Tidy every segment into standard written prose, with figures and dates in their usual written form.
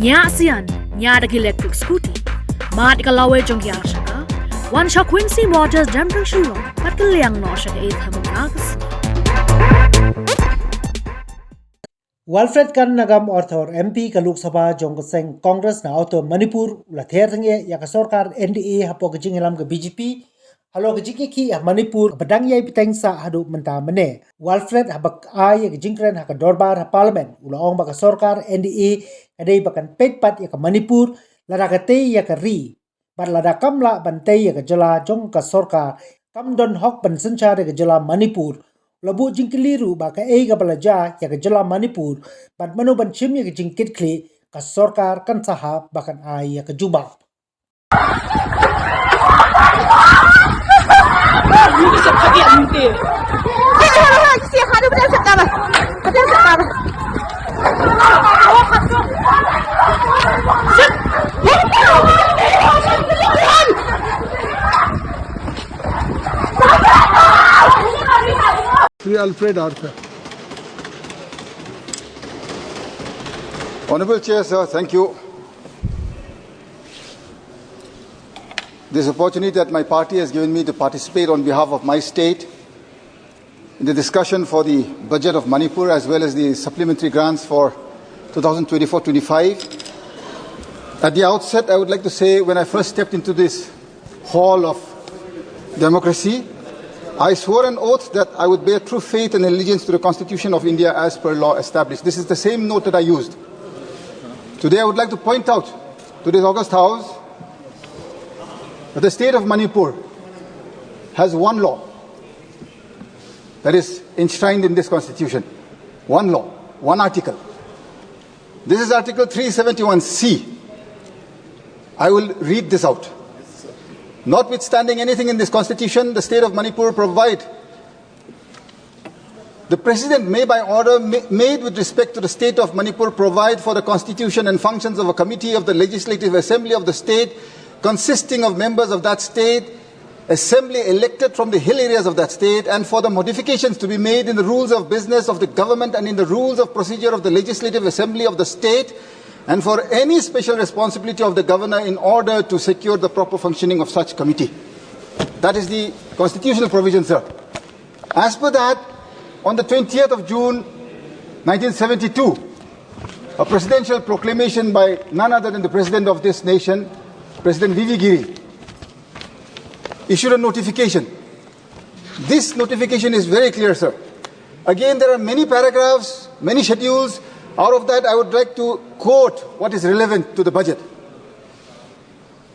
Nya sian, nya da electric scooty. Mat kalawe jong ya shaka. One shot Quincy Waters Damping Shillong, but Liang no shaka 8 hamunagas. Walfred kan nagam orthor MP ka Lok Sabha jong seng Congress na auto Manipur la therenge ya ka Sorkar NDA hapo ka jingilam ka BJP halo ka jiki Manipur badang yai piteng sa hadu menta mene Walfred habak ay ka jingkren ha ka dorbar ha parliament ulaong ba ka Sorkar NDA kadai bakan petpat ya ka Manipur lada ka te ya ka Ri bat lada kamla bante ya ka jylla jong ka Sorkar kam don hok ban sancha ka jylla Manipur Labu jingkeliru baka ka balaja ya ka jylla Manipur bat Mano ban chim ya ka jing Kitkhlieh ka Sorkar kan sahab bakan ay ya ka Jubab. Alfred Arthur. Honorable Chair, sir, thank you. This opportunity that my party has given me to participate on behalf of my state in the discussion for the budget of Manipur as well as the supplementary grants for 2024-25. At the outset, I would like to say when I first stepped into this hall of democracy, I swore an oath that I would bear true faith and allegiance to the Constitution of India as per law established. This is the same note that I used. Today I would like to point out to this august house that the state of Manipur has one law that is enshrined in this Constitution. One law, one article. This is Article 371C. I will read this out. Notwithstanding anything in this Constitution, the state of Manipur provide the President may by order made with respect to the state of Manipur provide for the constitution and functions of a committee of the Legislative Assembly of the state consisting of members of that state, assembly elected from the hill areas of that state, and for the modifications to be made in the rules of business of the government and in the rules of procedure of the Legislative Assembly of the state, and for any special responsibility of the governor in order to secure the proper functioning of such committee. That is the constitutional provision, sir. As per that, on the 20th of June 1972, a presidential proclamation by none other than the president of this nation, President V.V. Giri, issued a notification. This notification is very clear, sir. Again, there are many paragraphs, many schedules. Out of that, I would like to quote what is relevant to the budget.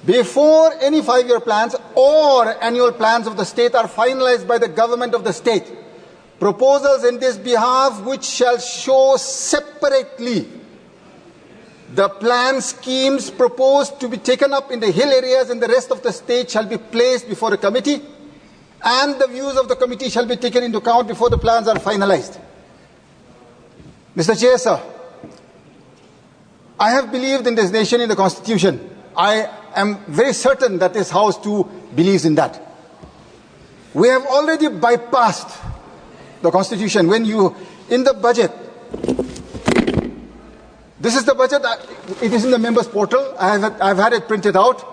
Before any 5-year plans or annual plans of the state are finalized by the government of the state, proposals in this behalf which shall show separately the plan schemes proposed to be taken up in the hill areas and the rest of the state shall be placed before the committee, and the views of the committee shall be taken into account before the plans are finalized. Mr. Chair, sir, I have believed in this nation, in the Constitution. I am very certain that this House too believes in that. We have already bypassed the Constitution. When you, in the budget, this is the budget, it is in the members' portal, I've had it printed out.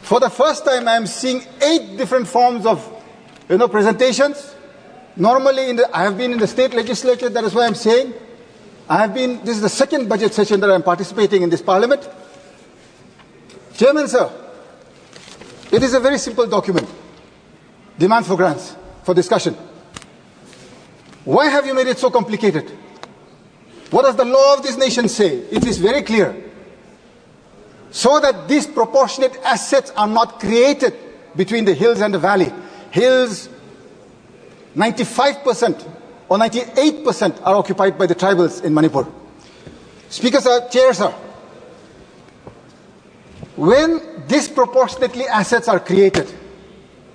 For the first time I am seeing 8 different forms of presentations. Normally, I have been in the state legislature, that is why I am saying. This is the second budget session that I am participating in this parliament. Chairman, sir, it is a very simple document. Demand for grants, for discussion. Why have you made it so complicated? What does the law of this nation say? It is very clear. So that these proportionate assets are not created between the hills and the valley. Hills, 95% or 98% are occupied by the tribals in Manipur. Speaker, sir, Chair, sir, when disproportionately assets are created,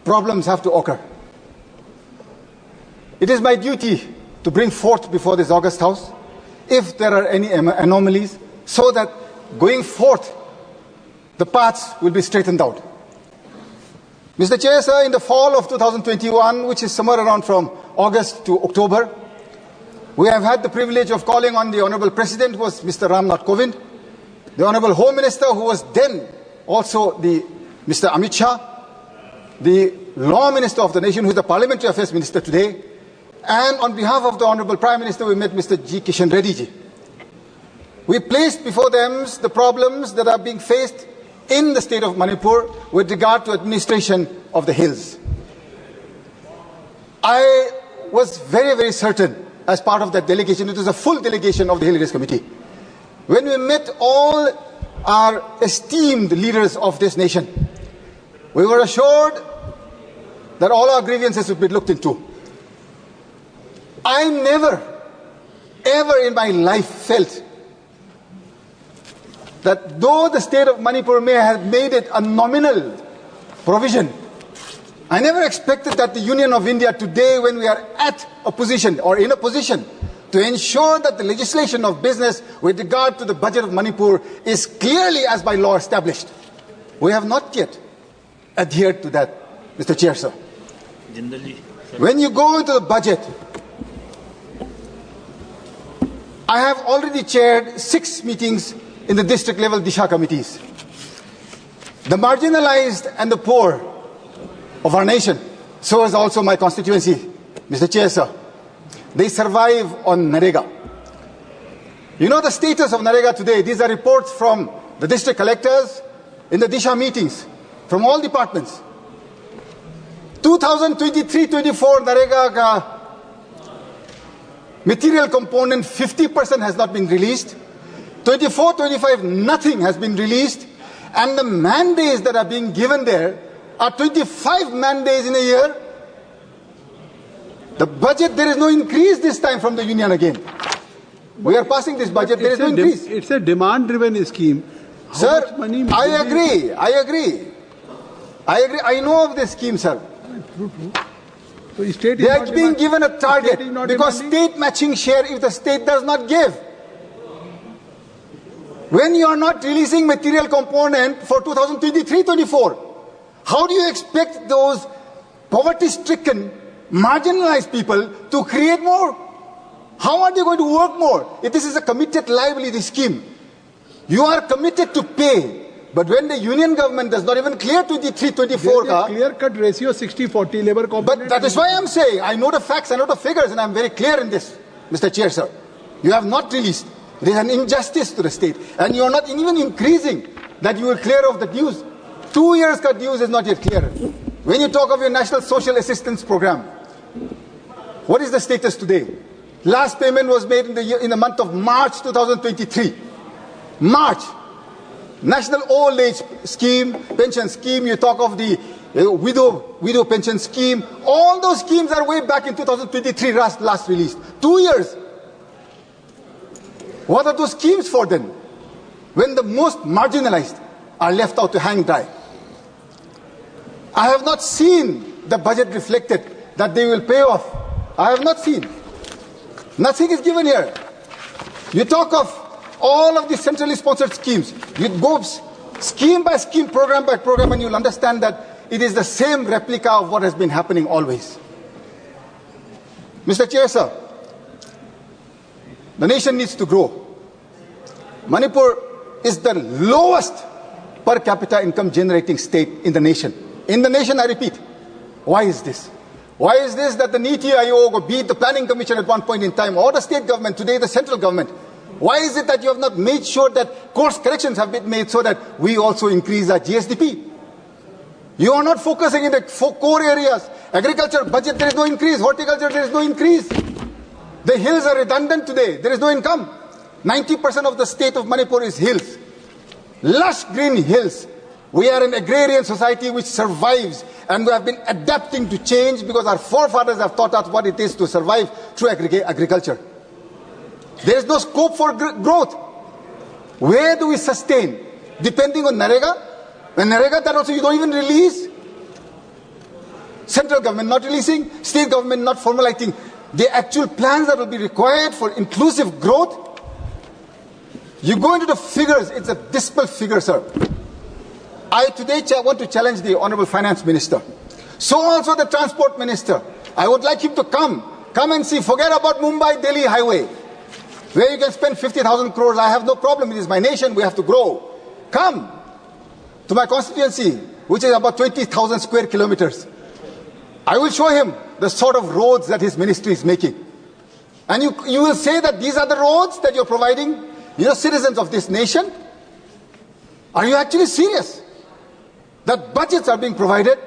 problems have to occur. It is my duty to bring forth before this august house if there are any anomalies, so that going forth the paths will be straightened out. Mr. Chair, sir, in the fall of 2021, which is somewhere around from August to October, we have had the privilege of calling on the Honorable President, who was Mr. Ramnath Kovind, the Honorable Home Minister, who was then also the Mr. Amit Shah, the Law Minister of the nation, who is the Parliamentary Affairs Minister today, and on behalf of the Honorable Prime Minister, we met Mr. G. Kishan Reddy ji. We placed before them the problems that are being faced in the state of Manipur with regard to administration of the hills. I was very, very certain as part of that delegation, it was a full delegation of the Hill Areas Committee, when we met all our esteemed leaders of this nation, we were assured that all our grievances would be looked into. I never, ever in my life felt that though the state of Manipur may have made it a nominal provision, I never expected that the Union of India today, when we are at a position or in a position to ensure that the legislation of business with regard to the budget of Manipur is clearly as by law established. We have not yet adhered to that, Mr. Chair, sir. When you go into the budget, I have already chaired 6 meetings in the district level Disha committees. The marginalized and the poor of our nation, so is also my constituency, Mr. Chair, sir. They survive on Narega. You know the status of Narega today. These are reports from the district collectors in the Disha meetings from all departments. 2023-24 Narega ka material component 50% has not been released. 24-25 nothing has been released, and the mandates that are being given there are 25 mandates in a year. The budget, there is no increase this time from the union again. We are passing this budget, there is no increase. It's a demand-driven scheme. Sir, I agree. I know of this scheme, sir. So state they are being given a target because state matching share if the state does not give. When you are not releasing material component for 2023-24, how do you expect those poverty-stricken, marginalized people to create more? How are they going to work more? If this is a committed liability scheme, you are committed to pay. But when the union government does not even clear 23-24, clear-cut ratio 60-40 labor component. But that is why I am saying, I know the facts, I know the figures, and I am very clear in this, Mr. Chair, sir. You have not released. There is an injustice to the state, and you are not even increasing that you will clear off the dues. 2 years cut dues is not yet clear. When you talk of your National Social Assistance Program, what is the status today? Last payment was made in the month of March 2023. March. National Old Age Scheme, Pension Scheme, you talk of the widow pension scheme. All those schemes are way back in 2023 last released. 2 years. What are those schemes for then? When the most marginalized are left out to hang dry. I have not seen the budget reflected that they will pay off. I have not seen. Nothing is given here. You talk of all of the centrally sponsored schemes. You go scheme by scheme, program by program, and you'll understand that it is the same replica of what has been happening always. Mr. Chair, sir, the nation needs to grow. Manipur is the lowest per capita income generating state in the nation. In the nation, I repeat. Why is this? Why is this that the Niti Aayog, or be it the Planning Commission at one point in time, or the state government, today the central government, why is it that you have not made sure that course corrections have been made so that we also increase our GSDP? You are not focusing in the core areas. Agriculture budget, there is no increase. Horticulture, there is no increase. The hills are redundant today. There is no income. 90% of the state of Manipur is hills. Lush green hills. We are an agrarian society which survives, and we have been adapting to change because our forefathers have taught us what it is to survive through agriculture. There is no scope for growth. Where do we sustain? Depending on Narega. When Narega, that also you don't even release. Central government not releasing, state government not formulating the actual plans that will be required for inclusive growth. You go into the figures, it's a dismal figure, sir. I today want to challenge the Honorable Finance Minister. So also the Transport Minister. I would like him to come and see, forget about Mumbai-Delhi highway. where you can spend 50,000 crores. I have no problem. It is my nation. We have to grow. Come to my constituency, which is about 20,000 square kilometers. I will show him the sort of roads that his ministry is making. And you will say that these are the roads that you're providing, citizens of this nation? Are you actually serious that budgets are being provided?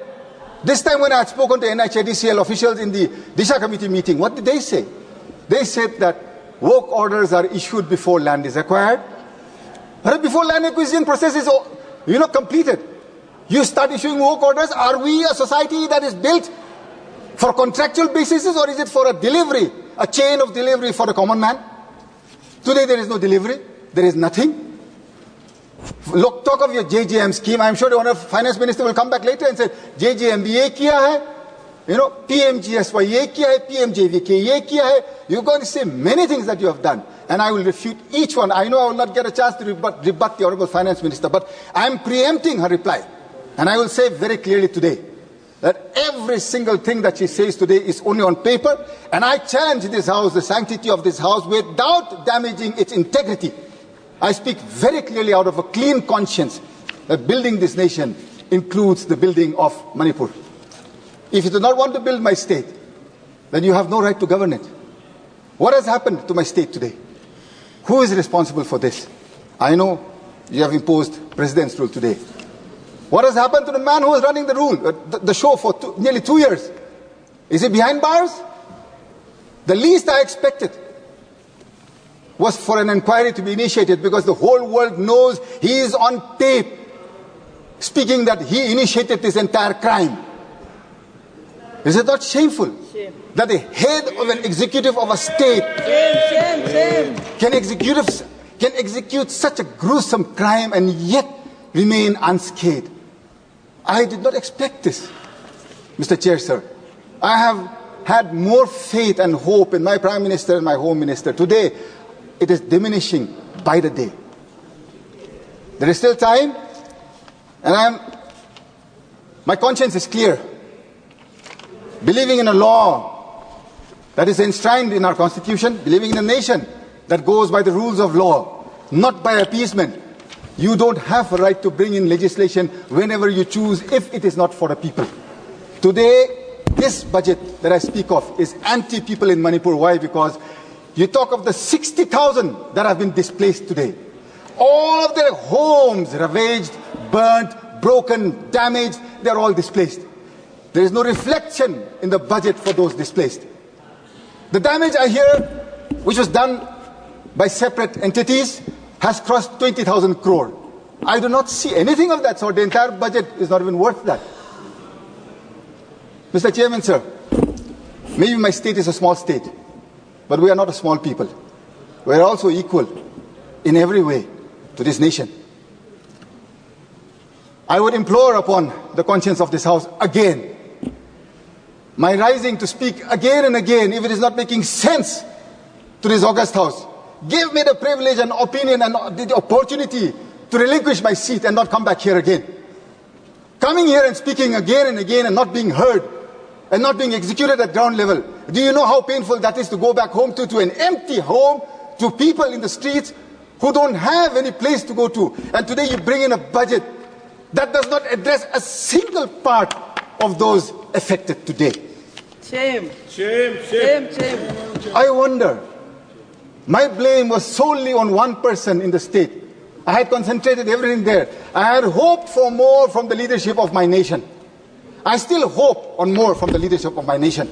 This time when I had spoken to NHADCL officials in the Disha committee meeting, what did they say? They said that work orders are issued before land is acquired. But before land acquisition process is completed, you start issuing work orders. Are we a society that is built for contractual basis, or is it for a delivery, a chain of delivery for the common man? Today there is no delivery. There is nothing. Look, talk of your JJM scheme. I'm sure the Honourable Finance Minister will come back later and say, JJM bhi ye kiya hai, PMGSY ye kiya hai, PMJVK ye kiya hai. You're going to say many things that you have done, and I will refute each one. I know I will not get a chance to rebut the Honourable Finance Minister, but I'm preempting her reply. And I will say very clearly today that every single thing that she says today is only on paper, and I challenge this House, the sanctity of this House, without damaging its integrity. I speak very clearly out of a clean conscience that building this nation includes the building of Manipur. If you do not want to build my state, then you have no right to govern it. What has happened to my state today? Who is responsible for this? I know you have imposed President's rule today. What has happened to the man who was running the show for nearly 2 years? Is he behind bars? The least I expected was for an inquiry to be initiated, because the whole world knows he is on tape speaking that he initiated this entire crime. Is it not shameful that the head of an executive of a state can execute such a gruesome crime and yet remain unscathed? I did not expect this, Mr. Chair, sir. I have had more faith and hope in my Prime Minister and my Home Minister. Today, it is diminishing by the day. There is still time, and my conscience is clear. Believing in a law that is enshrined in our Constitution, believing in a nation that goes by the rules of law, not by appeasement, you don't have a right to bring in legislation whenever you choose if it is not for the people. Today, this budget that I speak of is anti-people in Manipur. Why? Because you talk of the 60,000 that have been displaced today. All of their homes ravaged, burnt, broken, damaged, they're all displaced. There is no reflection in the budget for those displaced. The damage I hear, which was done by separate entities, has crossed 20,000 crore. I do not see anything of that sort. The entire budget is not even worth that. Mr. Chairman, sir, maybe my state is a small state, but we are not a small people. We are also equal in every way to this nation. I would implore upon the conscience of this House again, my rising to speak again and again, if it is not making sense to this august House, give me the privilege and opinion and the opportunity to relinquish my seat and not come back here again. Coming here and speaking again and again and not being heard and not being executed at ground level. Do you know how painful that is to go back home to an empty home, to people in the streets who don't have any place to go to? And today you bring in a budget that does not address a single part of those affected today. Shame. Shame. Shame. Shame. I wonder, my blame was solely on one person in the state. I had concentrated everything there. I had hoped for more from the leadership of my nation. I still hope on more from the leadership of my nation.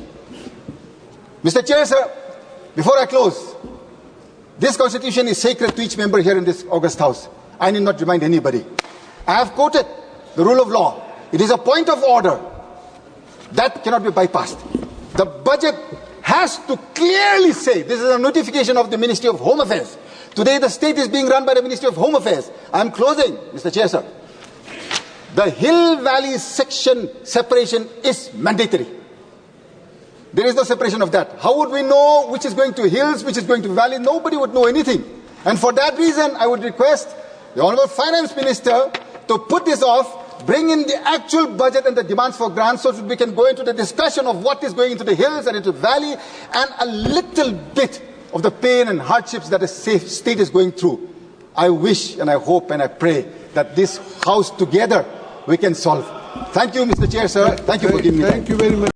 Mr. Chair, sir, before I close, this constitution is sacred to each member here in this august House. I need not remind anybody. I have quoted the rule of law. It is a point of order that cannot be bypassed. The budget has to clearly say, this is a notification of the Ministry of Home Affairs. Today the state is being run by the Ministry of Home Affairs. I am closing, Mr. Chair, sir. The Hill Valley section separation is mandatory. There is no separation of that. How would we know which is going to hills, which is going to valley? Nobody would know anything. And for that reason, I would request the Honourable Finance Minister to put this off, bring in the actual budget and the demands for grants so that we can go into the discussion of what is going into the hills and into the valley, and a little bit of the pain and hardships that the state is going through. I wish and I hope and I pray that this House together we can solve. Thank you, Mr. Chair, sir. Thank you for giving me time. Thank you very much.